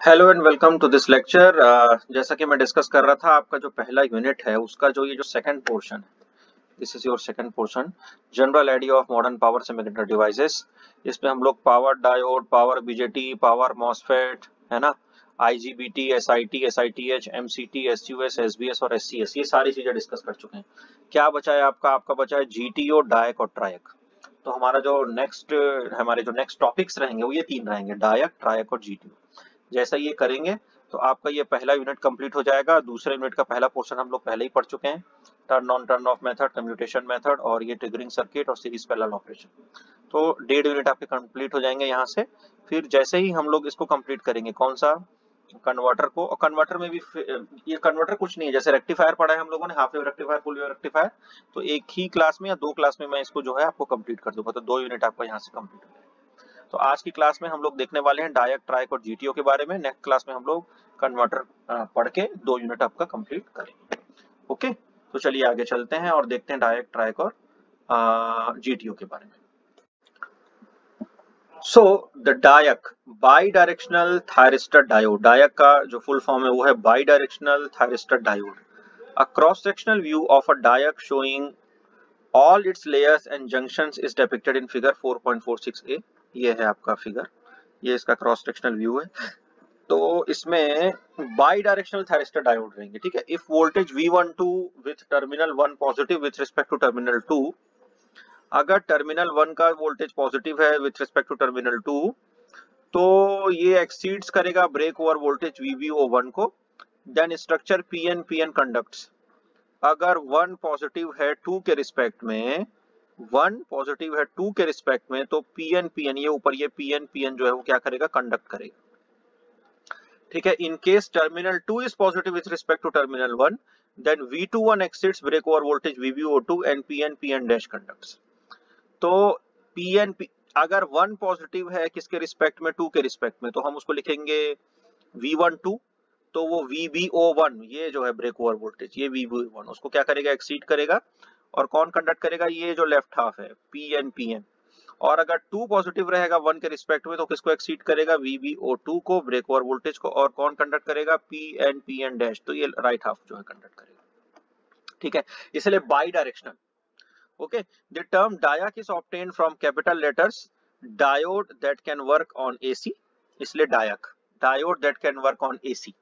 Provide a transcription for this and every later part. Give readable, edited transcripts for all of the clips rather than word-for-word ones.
Hello and welcome to this lecture. जैसा कि मैं डिस्कस कर रहा था, आपका जो पहला यूनिट है उसका जो सेकंड पोर्शन है, this is your second portion, general idea of modern power semiconductor devices. इसमें हम लोग power diode, power BJT, power MOSFET, है ना, आईजीबीटी, एसआईटी, एसआईटीएच, एमसीटी, एसयूएस, एसबीएस और एससीएस, ये सारी चीजें डिस्कस कर चुके हैं। क्या बचा है आपका बचा है जीटीओ, डायक और ट्रायक। तो हमारे जो नेक्स्ट टॉपिक्स रहेंगे वो ये तीन रहेंगे, डायक, ट्रायक और जीटीओ। जैसा ये करेंगे तो आपका ये पहला यूनिट कंप्लीट हो जाएगा। दूसरे यूनिट का पहला पोर्शन हम लोग पहले ही पढ़ चुके हैं, turn on turn off method, commutation method और ये ट्रिगरिंग सर्किट और सीरीज पैरेलल ऑपरेशन। तो 1.5 यूनिट आपके कंप्लीट हो जाएंगे यहाँ से। फिर जैसे ही हम लोग इसको कंप्लीट करेंगे, कौन सा, कन्वर्टर को, और कन्वर्टर में भी ये कन्वर्टर कुछ नहीं है, जैसे रेक्टिफायर पढ़ा है हम लोगों ने, half wave rectifier, full wave rectifier, तो एक ही क्लास में या दो क्लास में मैं इसको जो है आपको कंप्लीट कर दूंगा। तो 2 यूनिट आपका यहाँ से कंप्लीट हो जाएगा। तो आज की क्लास में हम लोग देखने वाले हैं डायक, ट्रायक और जीटीओ के बारे में। नेक्स्ट क्लास में हम लोग कन्वर्टर पढ़ के 2 यूनिट आपका कंप्लीट करेंगे। ओके, तो चलिए आगे चलते हैं और देखते हैं डायक, ट्रायक और जीटीओ के बारे में। So the DIAC, bidirectional thyristor diode. DIAC का जो फुल फॉर्म है वो है bidirectional thyristor diode. A cross sectional view of a DIAC showing all its layers and junctions is depicted in figure 4.46a। ये है आपका figure, ये इसका क्रॉस सेक्शनल व्यू है। तो इसमें बाई डायरेक्शनल थायरिस्टर डायोड रहेंगे, ठीक है। If voltage V12 with terminal 1 positive with respect to terminal 2, अगर टर्मिनल 1 का वोल्टेज पॉजिटिव है विथ रिस्पेक्ट टू टर्मिनल 2, तो ये एक्सीड्स करेगा ब्रेक ओवर वोल्टेज VBO1 को। Then structure PN conducts. अगर 1 पॉजिटिव है 2 के रिस्पेक्ट में, 1 पॉजिटिव है 2 के रिस्पेक्ट में, तो PN ये ऊपर ये PN जो है वो क्या करेगा, कंडक्ट करेगा, ठीक है। In case terminal 2 is positive with respect to terminal 1, then V21 exits break over voltage VBO2 and PN dash conducts. तो PN अगर 1 पॉजिटिव है किसके रिस्पेक्ट में, 2 के रिस्पेक्ट में, तो हम उसको लिखेंगे V12, तो वो VBO1 ये जो है ब्रेक ओवर वोल्टेज, ये VBO1 उसको क्या करेगा, एक्सीड करेगा। और कौन कंडक्ट करेगा, ये जो लेफ्ट हाफ है PN। और अगर 2 पॉजिटिव रहेगा 1 के रिस्पेक्ट में, तो किसको एक्सीड करेगा, VBO2 को, ब्रेक ओवर वोल्टेज को। और कौन कंडक्ट करेगा, PN डैश, तो ये राइट हाफ जो है कंडक्ट करेगा, ठीक है। इसलिए by directional. Okay, the term डायक is obtained from capital letters diode that can work on AC, इसलिए diode that can work on AC,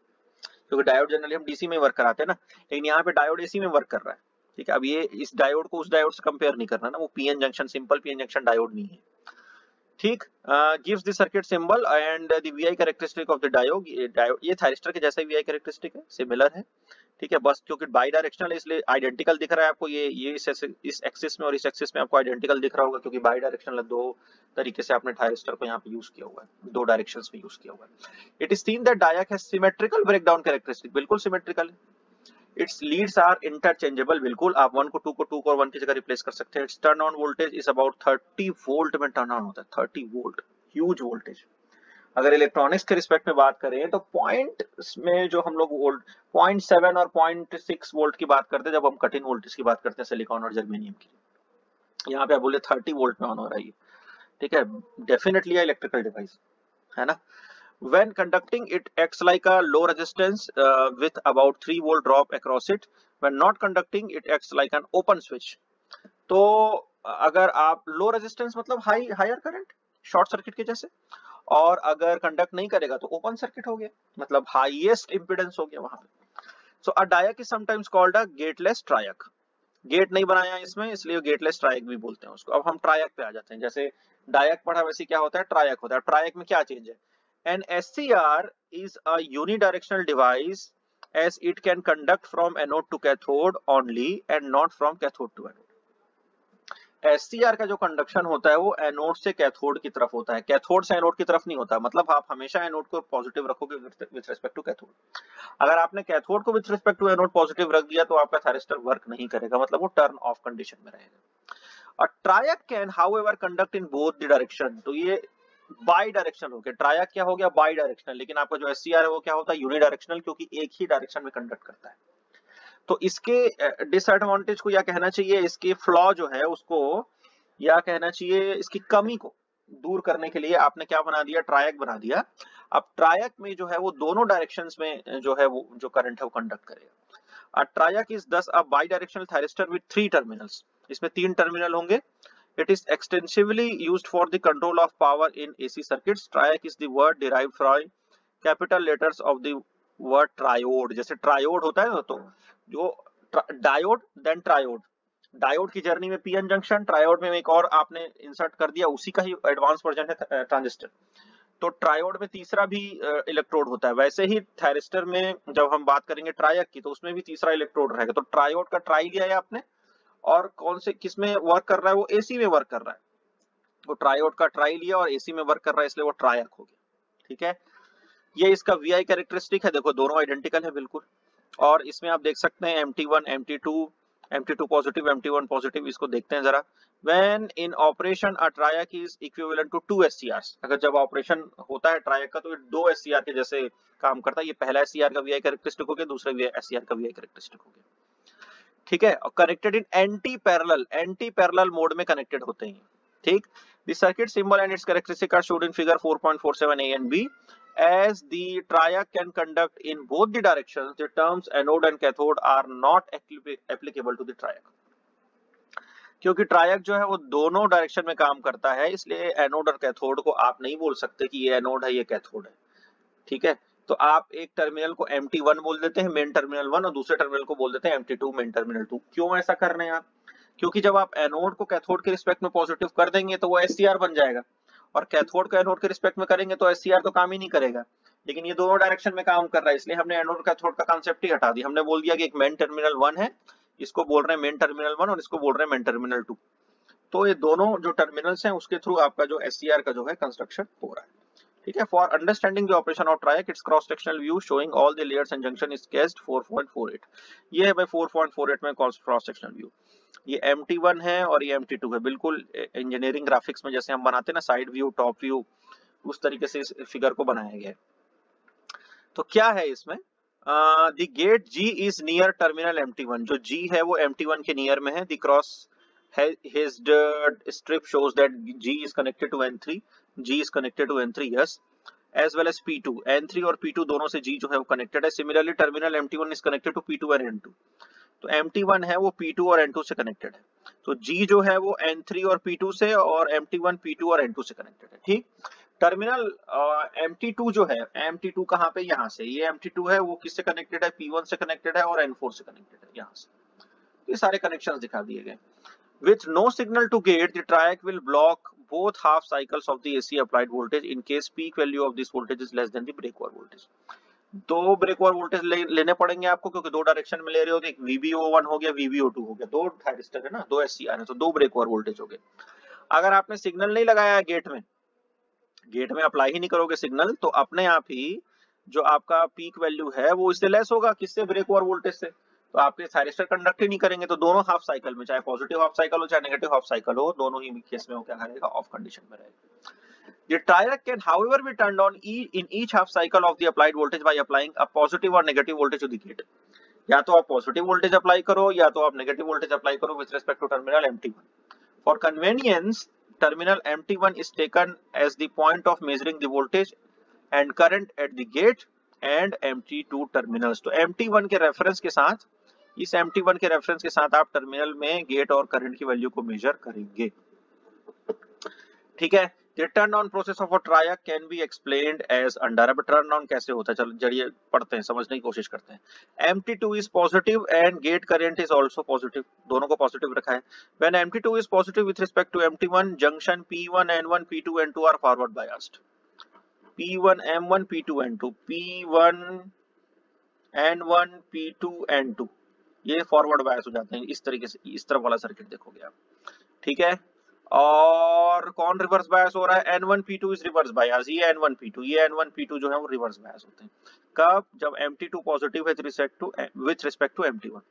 क्योंकि डायोड जनरली हम डीसी में वर्क कराते हैं ना, लेकिन यहाँ पे डायोड एसी में वर्क कर रहा है, ठीक है। अब ये इस डायोड को उस डायोड से कंपेयर नहीं करना ना, वो PN junction, simple PN junction diode नहीं है, ठीक। Gives the circuit symbol and the VI characteristic of the diode. ये थायरिस्टर के जैसा वीआई कैरेक्टरिस्टिक है, सिमिलर है, ठीक है। बस क्योंकि बाई डायरेक्शनल है इसलिए आइडेंटिकल दिख रहा है आपको, ये इस एक्सिस में और इस एक्सिस में आपको आइडेंटिकल दिख रहा होगा, क्योंकि बाई डायरेक्शनल दो तरीके से आपने थायरिस्टर को यहाँ पे यूज किया हुआ है, दो डायरेक्शंस में यूज किया हुआ है। It is seen that डायक has symmetrical breakdown characteristic, बिल्कुल सिमेट्रिकल है। इट्स लीड्स आर इंटरचेंजेबल, बिल्कुल आप 1 को 2 को 2 को और 1 की जगह रिप्लेस कर सकते हैं। It's turn on voltage is about 30 volt में टर्न ऑन होता है, 30 वोल्ट, ह्यूज वोल्टेज। अगर इलेक्ट्रॉनिक्स के रिस्पेक्ट में बात करें तो पॉइंट में जो हम लोग वोल्ट 0.7 और 0.6 वोल्ट की बात करते हैं, जब हम कटिंग वोल्टेज की बात करते हैं सिलिकॉन और जर्मेनियम की। यहाँ पे आप बोले 30 वोल्ट में ऑन हो रहा है, ठीक है। डेफिनेटली इलेक्ट्रिकल डिवाइस है ना। When conducting, it acts like a low resistance with about 3 volt drop across it. When not conducting, it acts like an open switch. तो अगर आप लो रेजिस्टेंस मतलब हायर करंट, शॉर्ट सर्किट के जैसे, और अगर कंडक्ट नहीं करेगा तो ओपन सर्किट हो गया, मतलब हाईएस्ट इंपीडेंस हो गया वहां पे। So a DIAC is sometimes called a gateless TRIAC. Gate नहीं बनाया इसमें, इसलिए गेटलेस ट्रायक भी बोलते हैं उसको। अब हम ट्रायक पे आ जाते हैं। जैसे डायक पढ़ा वैसे क्या होता है, ट्रायक होता है। ट्रायक में क्या चेंज है, an SCR is a unidirectional device as it can conduct from anode to cathode only and not from cathode to anode। SCR का जो कंडक्शन होता है वो एनोड से कैथोड की तरफ होता है, कैथोड से एनोड की तरफ नहीं होता। मतलब आप हमेशा एनोड को पॉजिटिव रखोगे विथ रिस्पेक्ट टू कैथोड। अगर आपने कैथोड को with respect to anode positive रख दिया तो आपका थायरिस्टर वर्क नहीं करेगा, मतलब वो टर्न ऑफ कंडीशन में रहेगा। और ट्रायक can however conduct in both the direction, तो ये बाई डायरेक्शनल हो गया। ट्रायक क्या हो गया, बाई डायरेक्शनल। लेकिन आपका जो एससीआर है वो क्या होता है, यूनिडायरेक्शनल, क्योंकि एक ही डायरेक्शन में कंडक्ट करता है। तो इसके डिसएडवांटेज को या कहना चाहिए इसके फ्लॉ जो है उसको, या कहना चाहिए इसकी कमी को दूर करने के लिए आपने क्या बना दिया, ट्रायक बना दिया। अब ट्रायक में जो है वो दोनों डायरेक्शंस में जो है वो जो करंट है वो कंडक्ट करेगा। TRIAC is thus a bidirectional thyristor with 3 terminals, इसमें 3 टर्मिनल होंगे। It is extensively used for the control of power in AC circuits. Triac is the word derived from capital letters of the word triode. जैसे triode होता है ना, तो जो diode then triode, diode की journey में PN junction, triode में एक और आपने इंसर्ट कर दिया, उसी का ही एडवांस वर्जन है ट्रांजिस्टर। तो ट्रायोड में तीसरा भी इलेक्ट्रोड होता है। वैसे ही थायरिस्टर में जब हम बात करेंगे ट्रायक की, तो उसमें भी तीसरा इलेक्ट्रोड रहेगा। तो ट्रायोड का ट्राई लिया है आपने, और कौन से किस में वर्क कर रहा है, वो एसी में वर्क कर रहा है। वो ट्रायोड का ट्राई लिया और एसी में वर्क कर रहा है, इसलिए वो ट्रायक हो गया। ठीक है, ये इसका वीआई कैरेक्टरिस्टिक है। देखो दोनों आइडेंटिकल है बिल्कुल, और इसमें आप देख सकते हैं MT1 MT2 positive MT1 positive. इसको देखते हैं जरा। When in operation a triac is equivalent to 2 SCRs, अगर जब ऑपरेशन होता है ट्रायक का तो ये 2 SCR के जैसे काम करता है। ये पहला SCR का वीआई कैरेक्टरिस्टिक हो गया, दूसरा SCR का वीआई कैरेक्टरिस्टिक हो गया। ठीक है, और connected in anti parallel mode में कनेक्टेड होते हैं। ठीक, the circuit symbol and its characteristic are showed in figure 4.47 A and B। As the triac can conduct in both the directions, the terms anode and cathode are not applicable to the triac। क्योंकि ट्रायक जो है वो दोनों direction में काम करता है, इसलिए एनोड और कैथोड को आप नहीं बोल सकते कि ये एनोड है ये कैथोड है। ठीक है, तो आप एक टर्मिनल को MT1 बोल देते हैं मेन टर्मिनल 1, और दूसरे टर्मिनल को बोल देते हैं MT2 मेन टर्मिनल 2। क्यों ऐसा कर रहे हैं आप? क्योंकि जब आप एनोड को कैथोड के रिस्पेक्ट में पॉजिटिव कर देंगे तो वो SCR बन जाएगा, और कैथोड को एनोड के रिस्पेक्ट में करेंगे तो SCR तो काम ही नहीं करेगा। लेकिन ये दोनों डायरेक्शन में काम कर रहा है, इसलिए हमने एनोड कैथोड का कांसेप्ट ही हटा दिया। हमने बोल दिया कि एक मेन टर्मिनल 1 है, इसको बोल रहे हैं मेन टर्मिनल 1, और इसको बोल रहे हैं मेन टर्मिनल 2। तो ये दोनों जो टर्मिनल्स हैं उसके थ्रू आपका जो SCR का जो है कंस्ट्रक्शन हो रहा है। ठीक है, for understanding the operation of ट्रायक, it's cross sectional view showing all the layers and junction is केस्ड 4.48। ये है भाई 4.48 में क्रॉस सेक्शनल व्यू। ये MT1 है और ये MT2 है। बिल्कुल इंजीनियरिंग ग्राफिक्स में जैसे हम बनाते हैं ना, साइड व्यू टॉप व्यू, उस तरीके से इस फिगर को बनाया गया है। तो क्या है इसमें, the gate G is near terminal MT1। जो G है वो MT1 के नियर में है। The cross his strip shows that G is connected to N3, G is connected to N3, yes, as well as P2। N3 और P2 दोनों से G जो है वो कनेक्टेड है। Similarly terminal MT1 is connected to P2 and N2। तो MT1 है वो P2 और N2 से कनेक्टेड है। तो G जो है वो N3 और P2 से, और MT1 P2 और N2 से कनेक्टेड है। ठीक, टर्मिनल MT2 जो है, MT2 कहाँ पे, यहाँ से। ये MT2 है वो किससे कनेक्टेड है, P1 से कनेक्टेड है और N4 से कनेक्टेड है, यहाँ से। ये सारे कनेक्शंस दिखा दिए गए। With no signal to gate, the triac will block both half cycles of the AC applied voltage in case peak value of this voltage is less than the breakover voltage। दो breakover voltage लेने पड़ेंगे आपको, क्योंकि दो direction में ले रहे हो। एक VBO1 हो गया, VBO2 हो गया, दो थायरिस्टर है ना, दो SCR है, तो दो ब्रेकओवर वोल्टेज हो गए। अगर आपने सिग्नल नहीं लगाया गेट में अप्लाई ही नहीं करोगे सिग्नल, तो अपने आप ही जो आपका पीक वैल्यू है वो इससे लेस होगा। किससे? ब्रेकओवर वोल्टेज से। तो आपके थायरिस्टर कंडक्ट ही नहीं करेंगे। तो दोनों हाफ साइकिल में, चाहे पॉजिटिव हाफ साइकिल हो चाहे नेगेटिव हाफ साइकिल हो, दोनों ही केस में वो क्या करेगा, ऑफ कंडीशन में रहेगा। The triac can however be turned on in each half cycle of the applied voltage by applying a positive or negative voltage to the gate। या तो आप पॉजिटिव वोल्टेज अप्लाई करो या तो आप नेगेटिव वोल्टेज अप्लाई करो with respect to terminal MT1। For convenience, terminal MT1 is taken as the point of measuring the voltage and current at the gate and MT2 terminals। तो MT1 के reference के साथ, इस MT1 के reference के साथ आप टर्मिनल में गेट और करंट की वैल्यू को मेजर करेंगे। ठीक है, the turn on process of a triac can be explained as under। अब टर्न ऑन कैसे होता है, चलो जरिए पढ़ते हैं, समझने की कोशिश करते हैं। MT2 is positive and gate current is also positive। दोनों को पॉजिटिव रखा है। When MT2 is positive with respect to MT1, junction P1 N1 P2 N2 are forward biased। P1 M1 P2 N2, P1 N1 P2 N2 ये forward bias हो जाते हैं। इस तरीके से इस तरफ वाला सर्किट देखोगे आप। ठीक है, और कौन रिवर्स बायस हो रहा है? N1 P2 is reverse bias. ये N1 P2, ये N1 P2 जो है वो रिवर्स बायस होते हैं। कब? जब MT2 पॉजिटिव है with respect to MT1।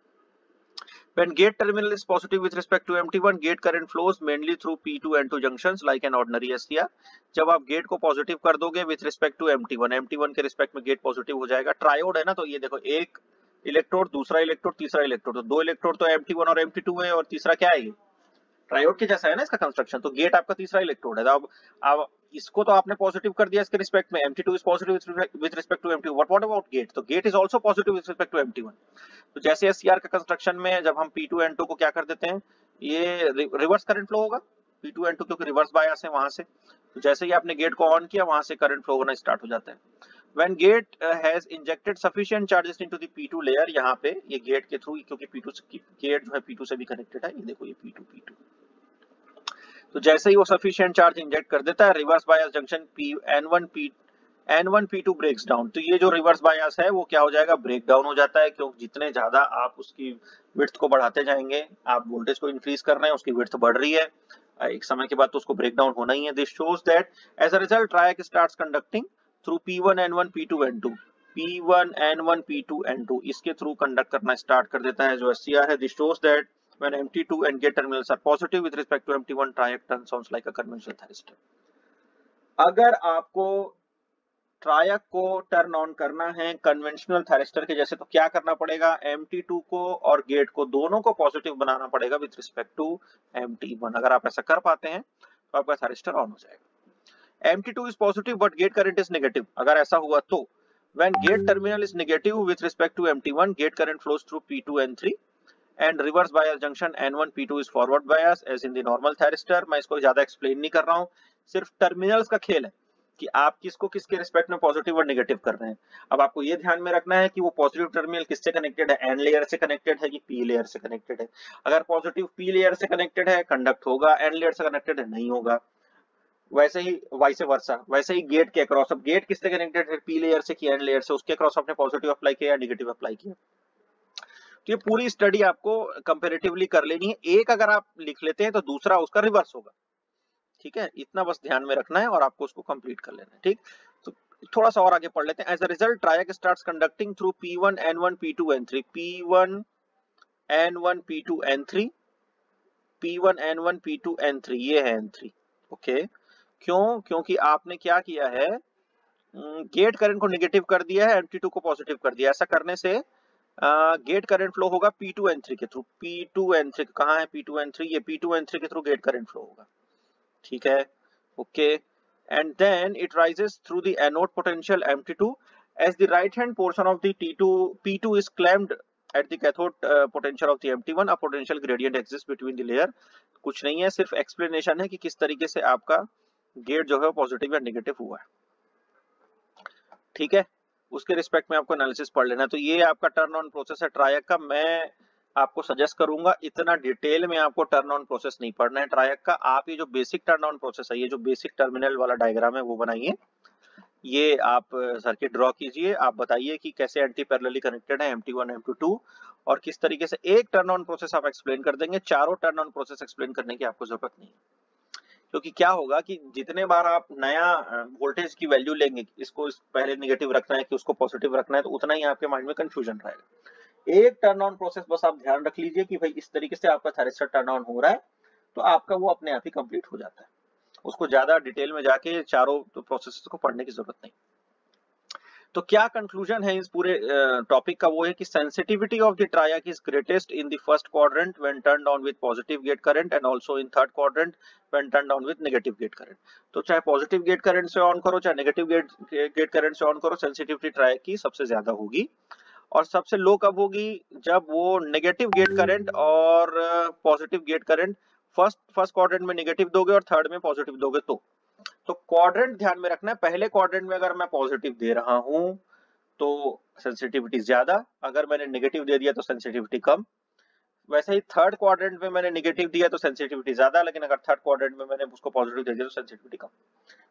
When gate terminal is positive with respect to MT1, gate current flows mainly through P2 N2 junctions like an ordinary SCR। जब आप गेट को पॉजिटिव कर दोगे with respect to MT1 के respect में gate positive हो जाएगा। Triode है ना, तो ये देखो एक इलेक्ट्रोड, दूसरा इलेक्ट्रोड, तीसरा इलेक्ट्रोड, तो दो इलेक्ट्रोड तो MT1 और MT2 है, और तीसरा क्या है? ये ट्रायोड के जैसा है ना इसका कंस्ट्रक्शन। तो गेट आपका तीसरा इलेक्ट्रोड है। अब इसको तो आपने पॉजिटिव कर दिया इसके रिस्पेक्ट में, Mt2 is positive with respect to Mt1, what about gate? तो gate is also positive with respect to Mt1। तो जैसे SCR का कंस्ट्रक्शन में जब हम P2N2 को क्या कर देते हैं, ये रिवर्स करंट फ्लो होगा, P2N2 क्योंकि रिवर्स बायस है वहां से, तो जैसे ही आपने गेट को ऑन किया वहां से करंट फ्लो होना स्टार्ट हो जाता है। When gate has injected sufficient charges into the P2 layer, यहाँ पे ये गेट के थ्रू, क्योंकि P2 से गेट जो है P2 से भी कनेक्टेड है, ये देखो ये P2, तो जैसे ही वो सफिशिएंट चार्ज इंजेक्ट कर देता है, reverse bias junction N1 P2 breaks down. तो ये जो रिवर्स बायस है वो क्या हो जाएगा, ब्रेक डाउन हो जाता है, क्योंकि जितने ज्यादा आप उसकी विड्थ को बढ़ाते जाएंगे, आप वोल्टेज को इंक्रीज कर रहे हैं, उसकी विड्थ बढ़ रही है, एक समय के बाद तो उसको ब्रेक डाउन होना ही है। This shows that as a result triac starts conducting through P1N1 P2N2, P1N1 P2N2 इसके थ्रू कंडक्ट करना स्टार्ट कर देता है जो SCR है। This shows that when Mt2 and gate terminals are positive with respect to Mt1, triac turns on like a conventional thyristor। अगर आपको ट्रायक को टर्न ऑन करना है कन्वेंशनल थायरिस्टर के जैसे, तो क्या करना पड़ेगा, Mt2 को और गेट को दोनों को पॉजिटिव बनाना पड़ेगा विद रिस्पेक्ट टू Mt1। अगर आप ऐसा कर पाते हैं तो आपका थायरिस्टर ऑन हो जाएगा। Mt2 is positive but gate current is negative, अगर ऐसा हुआ तो when gate terminal is negative with respect to Mt1, gate current flows through P2 and 3 and reverse bias junction N1 P2 is forward bias as in the normal thyristor। मैं इसको ज्यादा explain नहीं कर रहा हूँ, सिर्फ टर्मिनल्स का खेल है कि आप किसको किसके रिस्पेक्ट में पॉजिटिव और नेगेटिव कर रहे हैं। अब आपको ये ध्यान में रखना है कि वो पॉजिटिव टर्मिनल किससे कनेक्टेड है, एन लेयर से कनेक्टेड है कि पी लेयर से कनेक्टेड है। अगर पॉजिटिव पी लेयर से कनेक्टेड है कंडक्ट होगा, एन लेयर से कनेक्टेड है नहीं होगा। वैसे ही वाइस वर्सा, वैसे ही गेट के अक्रॉस, अब गेट किससे कनेक्टेड है, पी लेयर से कि एन लेयर से, उसके अक्रॉस आपने पॉजिटिव अप्लाई किया या नेगेटिव अप्लाई किया। तो ये पूरी स्टडी आपको कंपैरेटिवली कर लेनी है, एक अगर आप लिख लेते हैं तो दूसरा उसका रिवर्स होगा, ठीक है, इतना बस ध्यान में रखना है और आपको उसको कंप्लीट कर लेना है, ठीक। तो थोड़ा सा और आगे पढ़ लेते हैं। As a result triac starts conducting through P1N1 P2N3, P1N1 P2N3, P1N1 P2N3, ये है N3, ओके। क्यों? क्योंकि आपने क्या किया है, गेट करंट को नेगेटिव कर दिया है, Mt2 को पॉजिटिव कर दिया। ऐसा करने से गेट करंट फ्लो होगा P2N3 के थ्रू। P2N3 कहाँ है, P2N3, ये P2N3 के थ्रू गेट करंट फ्लो होगा, ठीक है, okay. And then it rises through the anode potential Mt2 as the right hand portion of the P2 is clamped at the cathode potential of the Mt1, a potential gradient exists between the layer। कुछ नहीं है, सिर्फ explanation है कि किस तरीके से आपका गेट जो है पॉजिटिव या नेगेटिव हुआ है, ठीक है। उसके रिस्पेक्ट में आपको एनालिसिस पढ़ लेना। तो ये आपका टर्न ऑन प्रोसेस है ट्रायक का। मैं आपको सजेस्ट करूंगा इतना डिटेल में आपको टर्न ऑन प्रोसेस नहीं पढ़ना है ट्रायक का। आप ये जो बेसिक टर्न ऑन प्रोसेस है, ये जो बेसिक टर्मिनल वाला डायग्राम है वो बनाइए, ये आप सर्किट ड्रॉ कीजिए, आप बताइए कि कैसे एंटी पैरेलली कनेक्टेड है Mt1 Mt2 और किस तरीके से एक टर्न ऑन प्रोसेस आप एक्सप्लेन कर देंगे। चारों टर्न ऑन प्रोसेस एक्सप्लेन करने की आपको जरूरत नहीं है, क्योंकि क्या होगा कि जितने बार आप नया वोल्टेज की वैल्यू लेंगे, इसको पहले नेगेटिव रखना है कि उसको पॉजिटिव रखना है, तो उतना ही आपके माइंड में कंफ्यूजन रहेगा। एक टर्न ऑन प्रोसेस बस आप ध्यान रख लीजिए कि भाई इस तरीके से आपका थायरिस्टर टर्न ऑन हो रहा है, तो आपका वो अपने आप ही कंप्लीट हो जाता है। उसको ज्यादा डिटेल में जाके चारों प्रोसेस को पढ़ने की जरूरत नहीं। तो क्या कंक्लूजन है इस पूरे टॉपिक का, वो है कि sensitivity of the triac is greatest in the first quadrant when turned on with positive gate current and also in third quadrant when turned on with negative gate current. तो चाहे positive gate current से on करो चाहे negative gate current से on करो, sensitivity triac की सबसे ज्यादा होगी। और सबसे लो कब होगी, जब वो नेगेटिव गेट करंट और positive gate current first quadrant में नेगेटिव दोगे और थर्ड में पॉजिटिव दोगे तो क्वाड्रेंट ध्यान में रखना है। पहले क्वाड्रेंट में अगर मैं पॉजिटिव दे रहा हूं तो सेंसिटिविटी ज्यादा, अगर मैंने नेगेटिव दे दिया तो सेंसिटिविटी कम। वैसे ही थर्ड क्वाड्रेंट में मैंने नेगेटिव दिया तो सेंसिटिविटी ज्यादा, लेकिन अगर थर्ड क्वाड्रेंट में मैंने उसको पॉजिटिव दे दिया तो सेंसिटिविटी कम।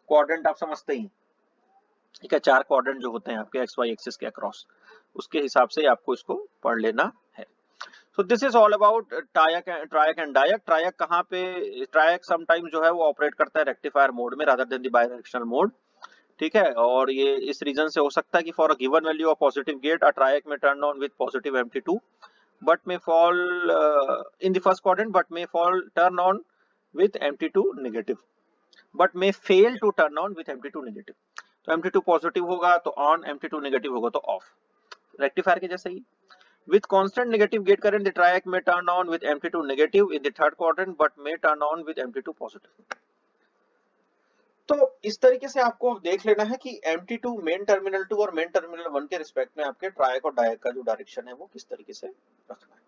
क्वाड्रेंट आप समझते ही, ठीक है, 4 क्वाड्रेंट जो होते हैं आपके एक्स वाई एक्सिस के अक्रॉस, उसके हिसाब से आपको इसको पढ़ लेना है। So this is all about triac and diac। triac कहाँ पे, triac समटाइम जो है वो ऑपरेट करता है रेक्टिफायर मोड में rather than the bidirectional mode, ठीक है। और ये इस रीजन से हो सकता है कि for a given value of positive gate a TRIAC में turn on with positive Mt2 but may fall in the first quadrant but may fall turn on with Mt2 negative but may fail to turn on with Mt2 negative। तो Mt2 positive होगा तो on, Mt2 negative होगा तो of, rectifier के जैसे ही। With constant negative gate current, the triac may turn on with Mt2 negative in the third quadrant, but may turn on with Mt2 positive। तो इस तरीके से आपको देख लेना है कि MT2 मेन टर्मिनल 2 और मेन टर्मिनल 1 के रिस्पेक्ट में आपके ट्रायक और डायक का जो डायरेक्शन है वो किस तरीके से रखना है।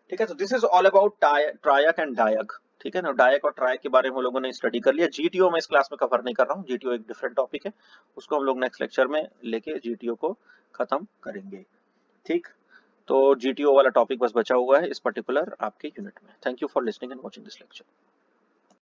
ठीक है, तो this is all about TRIAC and DIAC. ठीक है ना, डायक और ट्रायक के बारे में हम लोगों ने स्टडी कर लिया। जीटीओ मैं इस क्लास में कवर नहीं कर रहा हूँ, जीटीओ एक डिफरेंट टॉपिक है, उसको हम लोग नेक्स्ट लेक्चर में लेके जीटीओ को खत्म करेंगे। ठीक, तो जीटीओ वाला टॉपिक बस बचा हुआ है इस पर्टिकुलर आपके यूनिट में। Thank you for listening and watching this lecture.